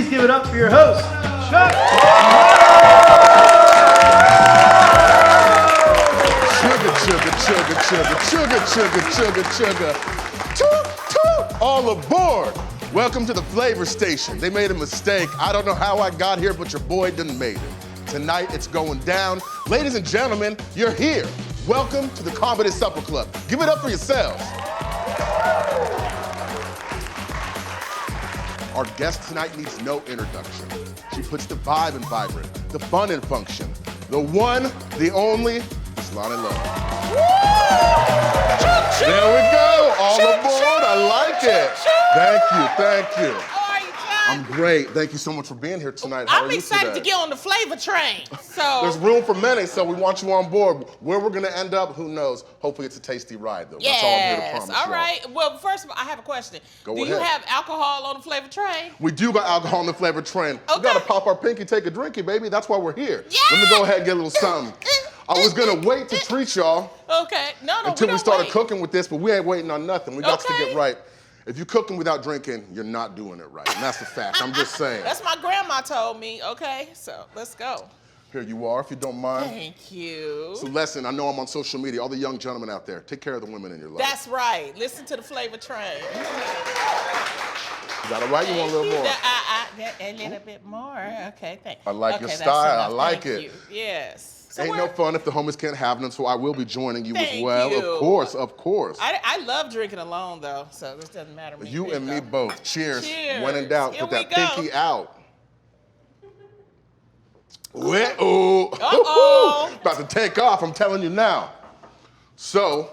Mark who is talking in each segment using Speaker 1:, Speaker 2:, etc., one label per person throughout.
Speaker 1: Please give it up for your host, Chuck.
Speaker 2: Sugar. Toot. All aboard. Welcome to the Flavor Station. They made a mistake. I don't know how I got here, but your boy done made it. Tonight, it's going down. Ladies and gentlemen, you're here. Welcome to the 𝗙𝗢𝗟𝗧𝗏𝗪 Club. Give it up for yourselves. Our guest tonight needs no introduction. She puts the vibe in vibrant, the fun in function. The one, the only, is Loni Love. There we go, all aboard, I like it. Thank you.
Speaker 3: How are you, Chuck?
Speaker 2: I'm great, thank you so much for being here tonight. How are
Speaker 3: I'm
Speaker 2: you
Speaker 3: excited
Speaker 2: today?
Speaker 3: to get on the flavor train, so.
Speaker 2: There's room for many, so we want you on board. Where we're gonna end up, who knows? Hopefully it's a tasty ride, though.
Speaker 3: Yes.
Speaker 2: That's all I'm here to promise
Speaker 3: All
Speaker 2: you
Speaker 3: right, well, first of all, I have a question.
Speaker 2: Go
Speaker 3: Do
Speaker 2: ahead.
Speaker 3: you have alcohol on the flavor train?
Speaker 2: We do got alcohol in the flavor train.
Speaker 3: Okay.
Speaker 2: We gotta pop our pinky, take a drinky, baby. That's why we're here.
Speaker 3: Yeah.
Speaker 2: Let me go ahead and get a little something. I was gonna wait to treat y'all
Speaker 3: Okay, no,
Speaker 2: until we
Speaker 3: don't
Speaker 2: started
Speaker 3: wait.
Speaker 2: cooking with this, but we ain't waiting on nothing. We got to
Speaker 3: Okay.
Speaker 2: get right. If you're cooking without drinking, you're not doing it right. And that's the fact. I'm just saying.
Speaker 3: That's my grandma told me, okay? So, let's go.
Speaker 2: Here you are, if you don't mind.
Speaker 3: Thank you.
Speaker 2: So listen, I know I'm on social media. All the young gentlemen out there, take care of the women in your life.
Speaker 3: That's right. Listen to the flavor train.
Speaker 2: Is that all right? You want a little more?
Speaker 3: A little bit more. Okay, thanks.
Speaker 2: I like your
Speaker 3: that's
Speaker 2: style. I
Speaker 3: enough.
Speaker 2: like
Speaker 3: Thank
Speaker 2: it.
Speaker 3: you. Yes. So
Speaker 2: Ain't no fun if the homies can't have them, so I will be joining you as
Speaker 3: Thank
Speaker 2: well.
Speaker 3: you.
Speaker 2: Of course.
Speaker 3: I love drinking alone, though, so this doesn't matter to me.
Speaker 2: You
Speaker 3: Here
Speaker 2: and
Speaker 3: go.
Speaker 2: me both. Cheers.
Speaker 3: Cheers.
Speaker 2: When in doubt,
Speaker 3: Here
Speaker 2: put that
Speaker 3: we go.
Speaker 2: pinky out. Uh-oh.
Speaker 3: Uh-oh.
Speaker 2: About to take off, I'm telling you now. So,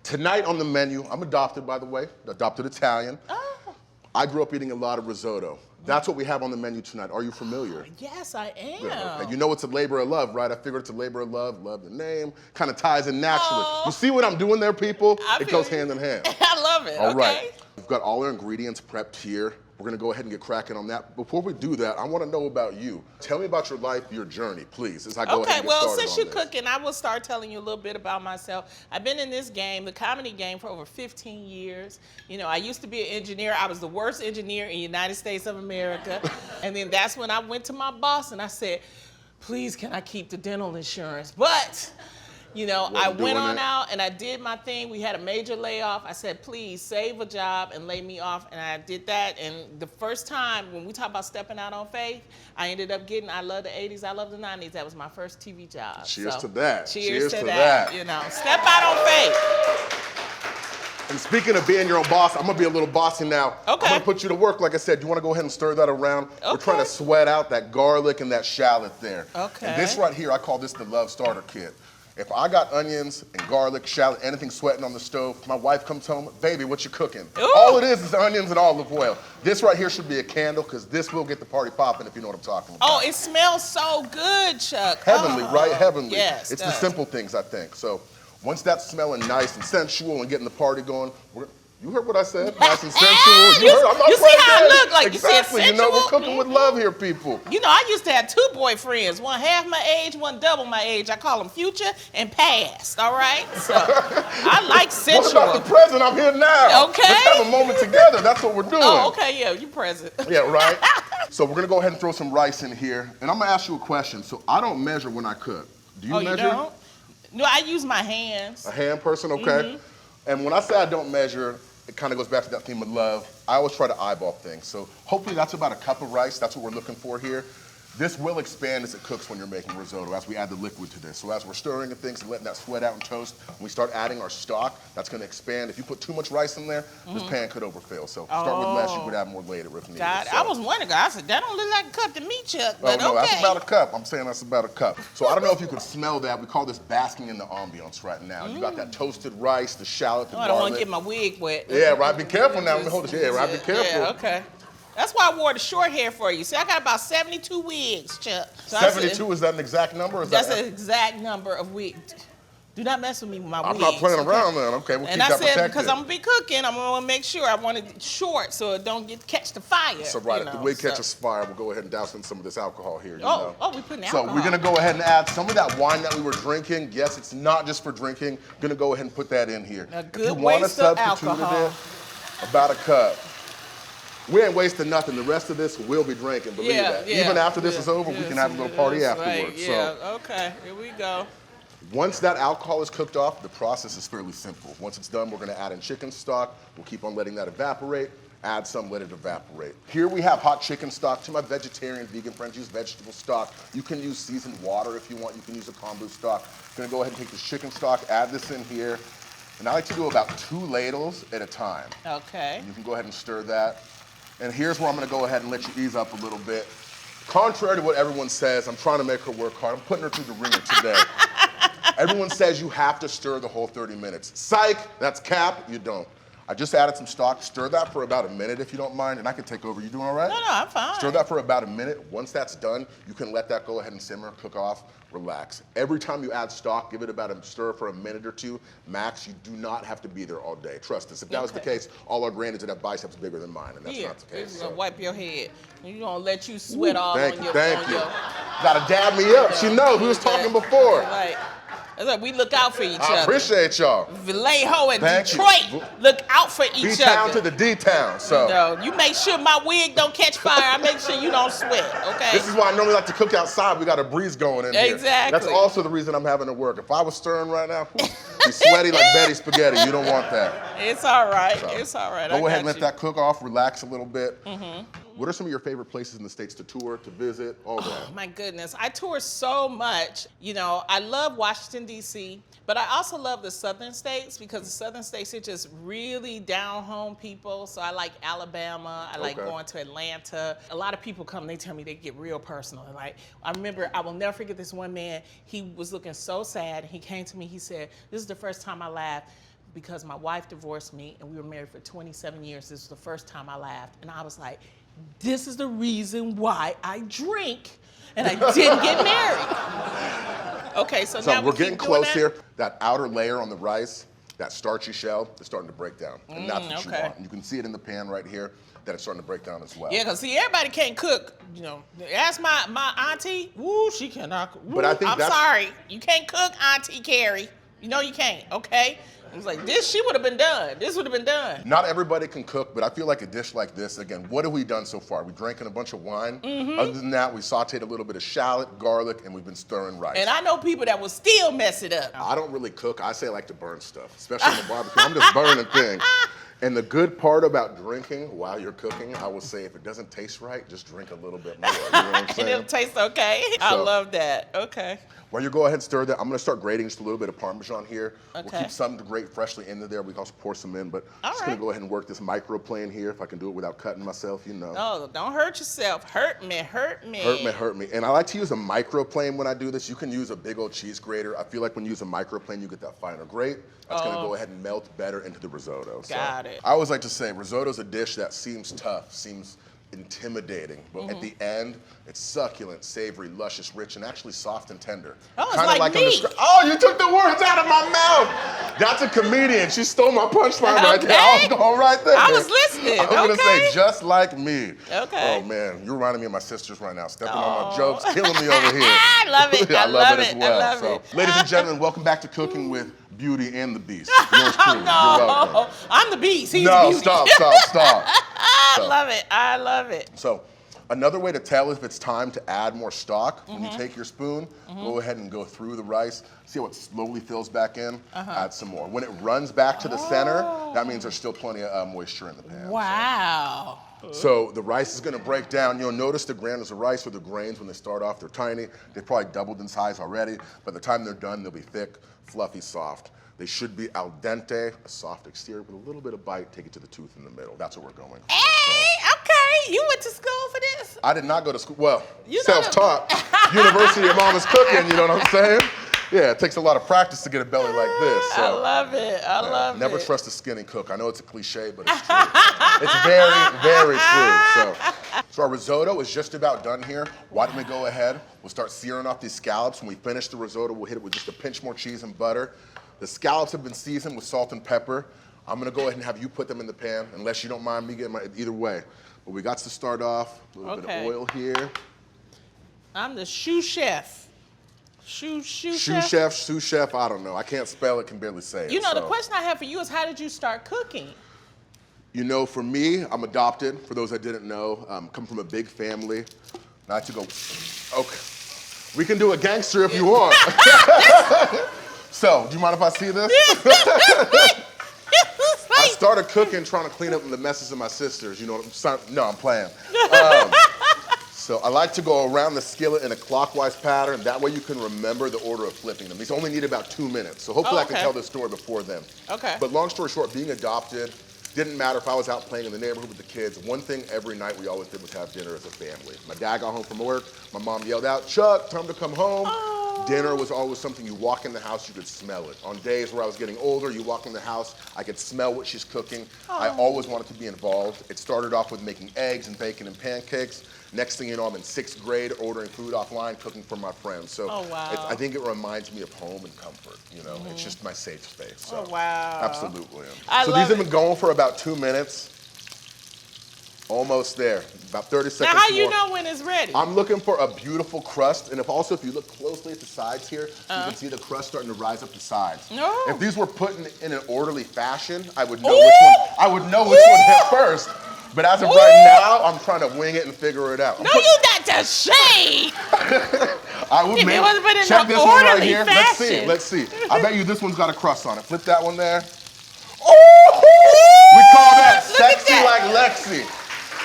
Speaker 2: tonight on the menu, I'm adopted, by the way, adopted Italian.
Speaker 3: Oh.
Speaker 2: I grew up eating a lot of risotto. That's what we have on the menu tonight. Are you familiar?
Speaker 3: Yes, I am.
Speaker 2: Yeah, okay. You know it's a labor of love, right? I figured it's a labor of love the name, kind of ties in naturally.
Speaker 3: Oh.
Speaker 2: You see what I'm doing there, people?
Speaker 3: I
Speaker 2: It
Speaker 3: feel
Speaker 2: goes
Speaker 3: you.
Speaker 2: hand in hand.
Speaker 3: I love it.
Speaker 2: All
Speaker 3: okay.
Speaker 2: right. We've got all our ingredients prepped here. We're gonna go ahead and get cracking on that. Before we do that, I wanna know about you. Tell me about your life, your journey, please, as I go ahead
Speaker 3: Okay,
Speaker 2: and get
Speaker 3: well,
Speaker 2: started
Speaker 3: since
Speaker 2: on
Speaker 3: you're
Speaker 2: this.
Speaker 3: cooking, I will start telling you a little bit about myself. I've been in this game, the comedy game, for over 15 years. You know, I used to be an engineer. I was the worst engineer in the United States of America. And then that's when I went to my boss and I said, please, can I keep the dental insurance? But, you know, I
Speaker 2: Wasn't
Speaker 3: went
Speaker 2: doing
Speaker 3: on
Speaker 2: it.
Speaker 3: out and I did my thing. We had a major layoff. I said, please save a job and lay me off. And I did that. And the first time, when we talk about stepping out on faith, I ended up getting, I love the 80s, I love the 90s. That was my first TV job.
Speaker 2: Cheers
Speaker 3: So,
Speaker 2: to that.
Speaker 3: Cheers to that. You know, step out on faith.
Speaker 2: And speaking of being your own boss, I'm gonna be a little bossy now.
Speaker 3: Okay.
Speaker 2: I'm gonna put you to work. Like I said, you wanna go ahead and stir that around? We're
Speaker 3: Okay.
Speaker 2: trying to sweat out that garlic and that shallot there.
Speaker 3: Okay.
Speaker 2: And this right here, I call this the love starter kit. If I got onions and garlic, shallot, anything sweating on the stove, my wife comes home, baby, what you cooking?
Speaker 3: Ooh.
Speaker 2: All it is onions and olive oil. This right here should be a candle, because this will get the party popping, if you know what I'm talking about.
Speaker 3: Oh, it smells so good, Chuck.
Speaker 2: Heavenly,
Speaker 3: Oh,
Speaker 2: right? Heavenly.
Speaker 3: Yes.
Speaker 2: It's the
Speaker 3: does.
Speaker 2: simple things, I think. So once that's smelling nice and sensual and getting the party going, you heard what I said? Nice and sensual.
Speaker 3: You-
Speaker 2: heard? I'm not
Speaker 3: you see
Speaker 2: playing
Speaker 3: how I
Speaker 2: games.
Speaker 3: look? Like, you said
Speaker 2: exactly. You know, we're
Speaker 3: sensual?
Speaker 2: cooking with love here, people.
Speaker 3: You know, I used to have two boyfriends, one half my age, one double my age. I call them future and past, all right? So I like
Speaker 2: What
Speaker 3: sensual.
Speaker 2: about the present? I'm here now.
Speaker 3: Okay.
Speaker 2: Let's have a moment together. That's what we're doing.
Speaker 3: Oh, okay, yeah, you present.
Speaker 2: Yeah, right? So we're gonna go ahead and throw some rice in here. And I'm gonna ask you a question. So I don't measure when I cook. Do you
Speaker 3: Oh,
Speaker 2: measure?
Speaker 3: you don't? No, I use my hands.
Speaker 2: A hand person, okay.
Speaker 3: Mm-hmm.
Speaker 2: And when I say I don't measure, it kind of goes back to that theme of love. I always try to eyeball things. So hopefully that's about a cup of rice. That's what we're looking for here. This will expand as it cooks when you're making risotto, as we add the liquid to this. So as we're stirring and things and letting that sweat out and toast, when we start adding our stock, that's gonna expand. If you put too much rice in there, this pan could overfill. So start with less, you could add more later if needed.
Speaker 3: God,
Speaker 2: So-
Speaker 3: I was wondering, I said, that don't look like a cup to me, Chuck,
Speaker 2: Oh
Speaker 3: but
Speaker 2: no,
Speaker 3: okay.
Speaker 2: that's about a cup. I'm saying that's about a cup. So I don't know if you could smell that. We call this basking in the ambiance right now. You got that toasted rice, the shallot, the
Speaker 3: Oh, I
Speaker 2: garlic.
Speaker 3: don't want to get my wig wet.
Speaker 2: Yeah, right. Be careful now. Let me hold this. Yeah, right. Be careful.
Speaker 3: Yeah, okay. That's why I wore the short hair for you. See, I got about 72 wigs, Chuck. So I said,
Speaker 2: 72, is that an exact number? Or is
Speaker 3: that's
Speaker 2: that
Speaker 3: an exact number of wigs. Do not mess with me with my
Speaker 2: I'm
Speaker 3: wigs.
Speaker 2: not playing
Speaker 3: okay?
Speaker 2: around then. Okay, we'll
Speaker 3: And
Speaker 2: keep
Speaker 3: I
Speaker 2: that
Speaker 3: said,
Speaker 2: protected.
Speaker 3: because I'm gonna be cooking, I'm gonna make sure I want it short so it don't catch the fire.
Speaker 2: So right,
Speaker 3: you
Speaker 2: if the
Speaker 3: know,
Speaker 2: wig
Speaker 3: so.
Speaker 2: catches fire, we'll go ahead and douse in some of this alcohol here. You
Speaker 3: Oh,
Speaker 2: know.
Speaker 3: oh, we putting
Speaker 2: So
Speaker 3: alcohol.
Speaker 2: we're gonna go ahead and add some of that wine that we were drinking. Yes, it's not just for drinking. Gonna go ahead and put that in here.
Speaker 3: A
Speaker 2: If
Speaker 3: good
Speaker 2: you want to
Speaker 3: waste of
Speaker 2: substitute
Speaker 3: alcohol.
Speaker 2: it, about a cup. We ain't wasting nothing. The rest of this we'll be drinking, believe that. Even after this is over, we can have a little party afterwards.
Speaker 3: Right. Yeah, okay, here we go.
Speaker 2: Once that alcohol is cooked off, the process is fairly simple. Once it's done, we're gonna add in chicken stock. We'll keep on letting that evaporate. Add some, let it evaporate. Here we have hot chicken stock. To my vegetarian, vegan friends, use vegetable stock. You can use seasoned water if you want. You can use a kombu stock. I'm gonna go ahead and take this chicken stock, add this in here. And I like to do about 2 ladles at a time.
Speaker 3: Okay.
Speaker 2: You can go ahead and stir that. And here's where I'm gonna go ahead and let you ease up a little bit. Contrary to what everyone says, I'm trying to make her work hard. I'm putting her through the ringer today. Everyone says you have to stir the whole 30 minutes. Psych, that's cap, you don't. I just added some stock. Stir that for about a minute if you don't mind, and I can take over. You doing all right?
Speaker 3: No, I'm fine.
Speaker 2: Stir that for about a minute. Once that's done, you can let that go ahead and simmer, cook off, relax. Every time you add stock, give it about a stir for a minute or 2, max. You do not have to be there all day. Trust us. If that was the case, all our grannies would have biceps bigger than mine, and that's not the case.
Speaker 3: He's gonna wipe your head. He's gonna let you sweat all on your.
Speaker 2: Thank you. Gotta dab me up. She knows. We was talking before.
Speaker 3: Right. That's like we look out for each other.
Speaker 2: I appreciate y'all.
Speaker 3: Vallejo and Detroit look out for each
Speaker 2: D-town
Speaker 3: other.
Speaker 2: to the D-town, so.
Speaker 3: You make sure my wig don't catch fire. I make sure you don't sweat, okay?
Speaker 2: This is why I normally like to cook outside. We got a breeze going in here.
Speaker 3: Exactly.
Speaker 2: That's also the reason I'm having to work. If I was stirring right now, be sweaty like Betty Spaghetti. You don't want that.
Speaker 3: It's all right.
Speaker 2: So,
Speaker 3: it's all right.
Speaker 2: Go ahead and let that cook off, relax a little bit. What are some of your favorite places in the States to tour, to visit, all that?
Speaker 3: Oh, my goodness. I tour so much. You know, I love Washington, D.C., but I also love the southern states because the southern states are just really down-home people. So I like Alabama. I like going to Atlanta. A lot of people come, they tell me they get real personal. Like, I remember, I will never forget this one man. He was looking so sad. He came to me, he said, "This is the first time I laughed because my wife divorced me and we were married for 27 years. This was the first time I laughed." And I was like, this is the reason why I drink and I didn't get married. Okay, so now
Speaker 2: we're getting close here. That outer layer on the rice, that starchy shell, is starting to break down. And that's what you want. And you can see it in the pan right here that it's starting to break down as well.
Speaker 3: Yeah, because see, everybody can't cook. You know, ask my auntie. Woo, she cannot cook.
Speaker 2: But I think
Speaker 3: I'm sorry, you can't cook, Auntie Carrie. You know you can't, okay? It was like, she would have been done. This would have been done.
Speaker 2: Not everybody can cook, but I feel like a dish like this, again, what have we done so far? We've drank a bunch of wine. Other than that, we sauteed a little bit of shallot, garlic, and we've been stirring rice.
Speaker 3: And I know people that will still mess it up.
Speaker 2: I don't really cook. I say I like to burn stuff, especially on the barbecue. I'm just burning things. And the good part about drinking while you're cooking, I will say if it doesn't taste right, just drink a little bit more. You know what I'm saying?
Speaker 3: And it'll taste okay. I love that. Okay.
Speaker 2: While you go ahead and stir that, I'm gonna start grating just a little bit of Parmesan here.
Speaker 3: Okay.
Speaker 2: We'll keep some to grate freshly into there. We can also pour some in, but I'm just gonna go ahead and work this microplane here if I can do it without cutting myself, you know.
Speaker 3: Oh, don't hurt yourself. Hurt me, hurt me.
Speaker 2: Hurt me. And I like to use a microplane when I do this. You can use a big old cheese grater. I feel like when you use a microplane, you get that finer grate. That's gonna go ahead and melt better into the risotto.
Speaker 3: Got it.
Speaker 2: I always like to say risotto's a dish that seems tough, seems intimidating, but at the end, it's succulent, savory, luscious, rich, and actually soft and tender.
Speaker 3: Oh, it's like me.
Speaker 2: Oh, you took the words out of my mouth. That's a comedian. She stole my punchline right there. I was going right there.
Speaker 3: I was listening.
Speaker 2: I was gonna say just like me.
Speaker 3: Okay.
Speaker 2: Oh man, you're reminding me of my sisters right now, stepping on my jokes, killing me over here.
Speaker 3: I love it.
Speaker 2: I love it as
Speaker 3: I
Speaker 2: well.
Speaker 3: love
Speaker 2: it. Ladies and gentlemen, welcome back to Cooking with Beauty and the Beast. Yours truly.
Speaker 3: No,
Speaker 2: You're welcome.
Speaker 3: I'm the beast. He's the beauty.
Speaker 2: Stop.
Speaker 3: I love it. I love it.
Speaker 2: So another way to tell if it's time to add more stock, when you take your spoon, go ahead and go through the rice, see how it slowly fills back in, add some more. When it runs back to the center, that means there's still plenty of moisture in the pan.
Speaker 3: Wow.
Speaker 2: So the rice is gonna break down. You'll notice the granules of rice or the grains when they start off, they're tiny. They've probably doubled in size already. By the time they're done, they'll be thick, fluffy, soft. They should be al dente, a soft exterior with a little bit of bite, take it to the tooth in the middle. That's what we're going for.
Speaker 3: Hey, okay. You went to school for this?
Speaker 2: I did not go to school. Well, self-taught. University of Mama's Cooking, you know what I'm saying? Yeah, it takes a lot of practice to get a belly like this. So.
Speaker 3: I love it. I love it.
Speaker 2: Never trust a skinny cook. I know it's a cliche, but it's true. It's very, very true. So our risotto is just about done here. Why don't we go ahead? We'll start searing off these scallops. When we finish the risotto, we'll hit it with just a pinch more cheese and butter. The scallops have been seasoned with salt and pepper. I'm gonna go ahead and have you put them in the pan, unless you don't mind me getting either way. But we got to start off, a little bit of oil here.
Speaker 3: I'm the sous chef. Sous
Speaker 2: chef, I don't know. I can't spell it, can barely say it.
Speaker 3: You know, the question I have for you is how did you start cooking?
Speaker 2: You know, for me, I'm adopted. For those that didn't know, come from a big family. Not to go, okay. We can do a gangster if you want. So, do you mind if I see this? I started cooking, trying to clean up the messes of my sisters. You know, no, I'm playing. So I like to go around the skillet in a clockwise pattern. That way you can remember the order of flipping them. These only need about 2 minutes. So hopefully I can tell this story before then.
Speaker 3: Okay.
Speaker 2: But long story short, being adopted, didn't matter if I was out playing in the neighborhood with the kids. One thing every night we always did was have dinner as a family. My dad got home from work. My mom yelled out, "Chuck, time to come home."
Speaker 3: Oh.
Speaker 2: Dinner was always something you walk in the house, you could smell it. On days where I was getting older, you walk in the house, I could smell what she's cooking.
Speaker 3: Oh.
Speaker 2: I always wanted to be involved. It started off with making eggs and bacon and pancakes. Next thing you know, I'm in 6th grade, ordering food offline, cooking for my friends. So I think it reminds me of home and comfort, you know? It's just my safe space. So.
Speaker 3: Oh, wow.
Speaker 2: Absolutely.
Speaker 3: So
Speaker 2: these have been going for about 2 minutes. Almost there, about 30 seconds
Speaker 3: Now, how
Speaker 2: more.
Speaker 3: you know when it's ready?
Speaker 2: I'm looking for a beautiful crust, and if you look closely at the sides here, you can see the crust starting to rise up the sides.
Speaker 3: No.
Speaker 2: If these were put in an orderly fashion, I would know which one. I would know which one hit first. But as of right now, I'm trying to wing it and figure it out.
Speaker 3: No, you not to shade.
Speaker 2: I would
Speaker 3: If it wasn't put in
Speaker 2: check
Speaker 3: an
Speaker 2: this one right
Speaker 3: orderly
Speaker 2: here.
Speaker 3: fashion.
Speaker 2: Let's see. I bet you this one's got a crust on it. Flip that one there. Oh! We call that
Speaker 3: Look at
Speaker 2: sexy
Speaker 3: that.
Speaker 2: like Lexi.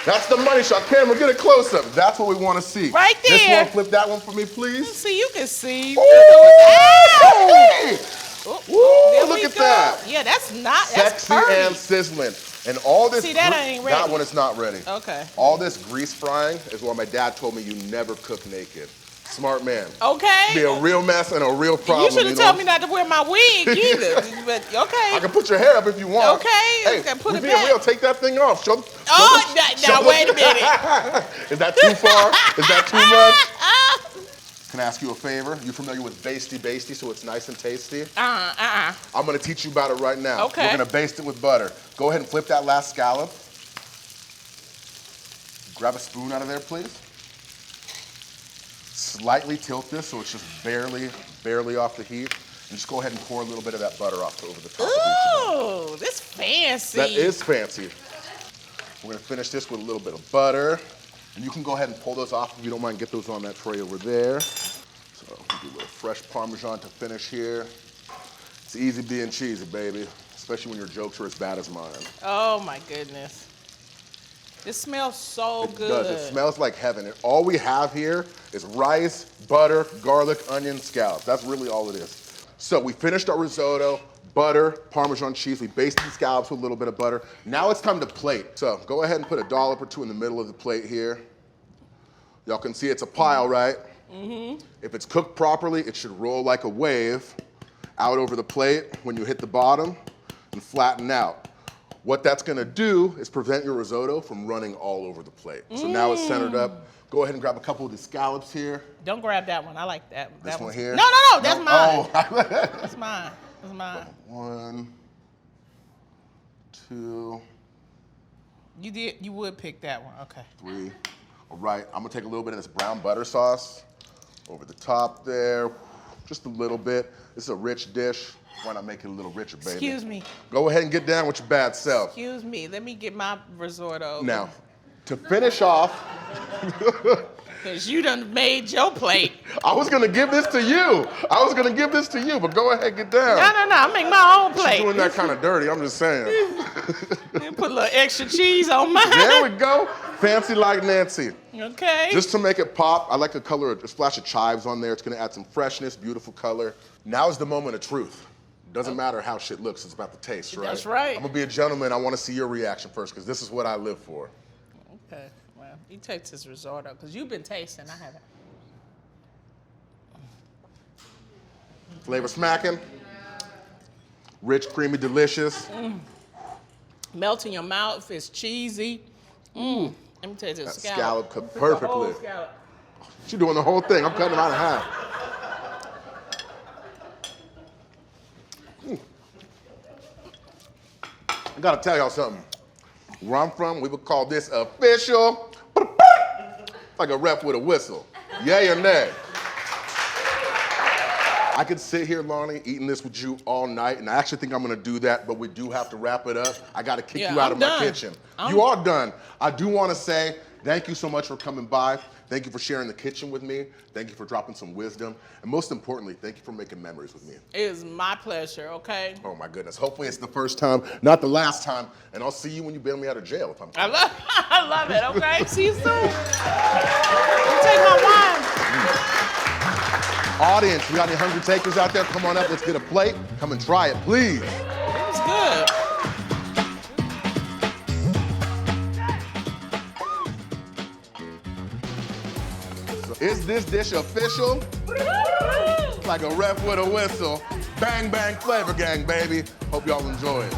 Speaker 2: That's the money shot. Camera, get a close up. That's what we want to see.
Speaker 3: Right there.
Speaker 2: This one, flip that one for me, please.
Speaker 3: See, you can see.
Speaker 2: Hey!
Speaker 3: There
Speaker 2: Look
Speaker 3: we
Speaker 2: at
Speaker 3: go.
Speaker 2: that.
Speaker 3: Yeah, that's not
Speaker 2: Sexy and sizzling. And all this,
Speaker 3: See, that ain't ready.
Speaker 2: that one is not ready.
Speaker 3: Okay.
Speaker 2: All this grease frying is why my dad told me you never cook naked. Smart man.
Speaker 3: Okay.
Speaker 2: Be a real mess and a real problem.
Speaker 3: You should have told me not to wear my wig either. But okay.
Speaker 2: I can put your hair up if you want.
Speaker 3: Okay.
Speaker 2: Hey,
Speaker 3: Okay, put
Speaker 2: we
Speaker 3: it
Speaker 2: being
Speaker 3: back.
Speaker 2: real. Take that thing off. Show
Speaker 3: Now wait a minute.
Speaker 2: Is that too far? Is that too much? Can I ask you a favor? You familiar with basty, so it's nice and tasty? I'm gonna teach you about it right now.
Speaker 3: Okay.
Speaker 2: We're gonna baste it with butter. Go ahead and flip that last scallop. Grab a spoon out of there, please. Slightly tilt this so it's just barely off the heat. And just go ahead and pour a little bit of that butter off over the top of each of them.
Speaker 3: Ooh, this fancy.
Speaker 2: That is fancy. We're gonna finish this with a little bit of butter. And you can go ahead and pull those off if you don't mind. Get those on that tray over there. So we'll do a little fresh Parmesan to finish here. It's easy being cheesy, baby. Especially when your jokes are as bad as mine.
Speaker 3: Oh my goodness. This smells so good.
Speaker 2: It does. It smells like heaven. And all we have here is rice, butter, garlic, onion, scallops. That's really all it is. So we finished our risotto, butter, Parmesan cheese. We basted the scallops with a little bit of butter. Now it's time to plate. So go ahead and put a dollop or two in the middle of the plate here. Y'all can see it's a pile, right? Mm-hmm. If it's cooked properly, it should roll like a wave out over the plate when you hit the bottom and flatten out. What that's gonna do is prevent your risotto from running all over the plate. So now it's centered up. Go ahead and grab a couple of the scallops here.
Speaker 3: Don't grab that one. I like that.
Speaker 2: This one here?
Speaker 3: No, that's mine.
Speaker 2: Oh.
Speaker 3: That's mine. That's mine.
Speaker 2: 1, 2,
Speaker 3: You would pick that one. Okay.
Speaker 2: 3. All right, I'm gonna take a little bit of this brown butter sauce over the top there. Just a little bit. This is a rich dish. Why not make it a little richer, baby?
Speaker 3: Excuse me.
Speaker 2: Go ahead and get down with your bad self.
Speaker 3: Excuse me. Let me get my risotto.
Speaker 2: Now, to finish off,
Speaker 3: Because you done made your plate.
Speaker 2: I was gonna give this to you. But go ahead, get down.
Speaker 3: No. I make my own plate.
Speaker 2: She's doing that kind of dirty, I'm just saying.
Speaker 3: Put a little extra cheese on mine.
Speaker 2: There we go. Fancy like Nancy.
Speaker 3: Okay.
Speaker 2: Just to make it pop, I like to color a splash of chives on there. It's gonna add some freshness, beautiful color. Now is the moment of truth. Doesn't matter how shit looks, it's about the taste, right?
Speaker 3: That's right.
Speaker 2: I'm gonna be a gentleman. I wanna see your reaction first, because this is what I live for.
Speaker 3: Okay. Well, you taste this risotto, because you've been tasting. I haven't.
Speaker 2: Flavor smacking. Rich, creamy, delicious.
Speaker 3: Melt in your mouth. It's cheesy. Let me taste this
Speaker 2: That
Speaker 3: scallop.
Speaker 2: scallop cooked
Speaker 3: The whole
Speaker 2: perfectly.
Speaker 3: scallop.
Speaker 2: She's doing the whole thing. I'm cutting it out in half. I gotta tell y'all something. Where I'm from, we would call this official. Like a ref with a whistle. Yay or nay? I could sit here, Loni, eating this with you all night, and I actually think I'm gonna do that, but we do have to wrap it up. I gotta kick you out of my kitchen. You are done. I do wanna say thank you so much for coming by. Thank you for sharing the kitchen with me. Thank you for dropping some wisdom. And most importantly, thank you for making memories with me.
Speaker 3: It is my pleasure, okay?
Speaker 2: Oh my goodness. Hopefully it's the first time, not the last time. And I'll see you when you bail me out of jail if I'm coming.
Speaker 3: I love it, okay? See you soon. Take my wine.
Speaker 2: Audience, we got any hungry takers out there? Come on up, let's get a plate. Come and try it, please.
Speaker 3: It was good.
Speaker 2: Is this dish official? Like a ref with a whistle. Bang, bang, flavor gang, baby. Hope y'all enjoy it.